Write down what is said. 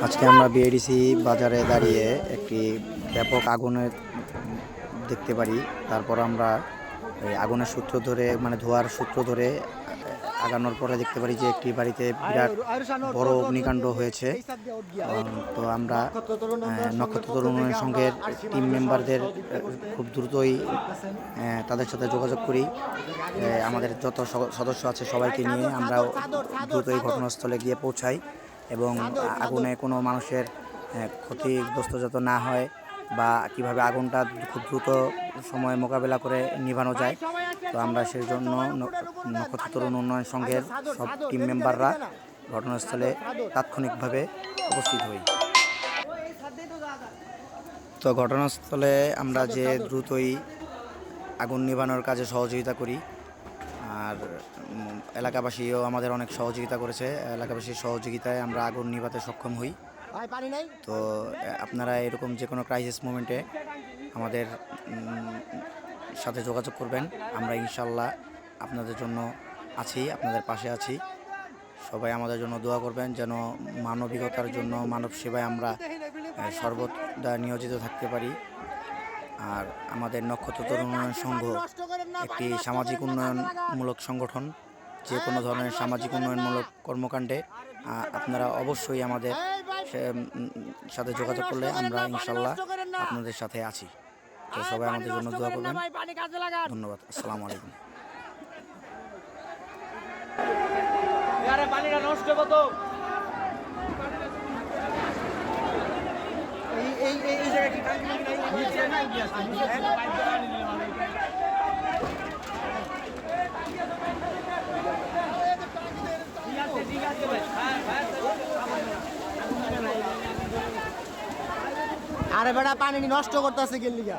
আজকে আমরা বিআইডিসি বাজারে দাঁড়িয়ে একটি ব্যাপক আগুনের দেখতে পারি। তারপর আমরা এই আগুনের সূত্র ধরে মানে ধোঁয়ার সূত্র ধরে আগানোর পরে দেখতে পারি যে একটি বাড়িতে বিরাট বড় অগ্নিকাণ্ড হয়েছে। তো আমরা নক্ষত্র তরুণ উন্নয়ন সংঘের টিম মেম্বারদের খুব দ্রুতই তাদের সাথে যোগাযোগ করি। আমাদের যত সদস্য আছে সবাইকে নিয়ে আমরা দ্রুতই ঘটনাস্থলে গিয়ে পৌঁছাই এবং আগুনে কোনো মানুষের ক্ষতিগ্রস্ত যাতে না হয় বা কিভাবে আগুনটা খুব দ্রুত সময় মোকাবেলা করে নিভানো যায়, তো আমরা সেই জন্য নক্ষত্র তরুণ উন্নয়ন সংঘের সব টিম মেম্বাররা ঘটনাস্থলে তাৎক্ষণিকভাবে উপস্থিত হই। তো ঘটনাস্থলে আমরা যে দ্রুতই আগুন নিভানোর কাজে সহযোগিতা করি, আর এলাকাবাসীও আমাদের অনেক সহযোগিতা করেছে। এলাকাবাসীর সহযোগিতায় আমরা আগুন নিভাতে সক্ষম হই। তো আপনারা এরকম যে কোনো ক্রাইসিস মোমেন্টে আমাদের সাথে যোগাযোগ করবেন। আমরা ইনশাল্লাহ আপনাদের জন্য আছি, আপনাদের পাশে আছি। সবাই আমাদের জন্য দোয়া করবেন যেন মানবিকতার জন্য, মানব সেবায় আমরা সর্বদা নিয়োজিত থাকতে পারি। আর আমাদের নক্ষত্র তরুণ উন্নয়ন সংঘ একটি সামাজিক উন্নয়নমূলক সংগঠন। যে কোনো ধরনের সামাজিক উন্নয়নমূলক কর্মকাণ্ডে আপনারা অবশ্যই আমাদের সাথে যোগাযোগ করলে আমরা ইনশাল্লাহ আপনাদের সাথে আছি। তো সবাই আমাদের জন্য দোয়া করবেন। ধন্যবাদ। আসসালামু আলাইকুম। আরে বেটা পানি নষ্ট করতেছে গেল লিগা।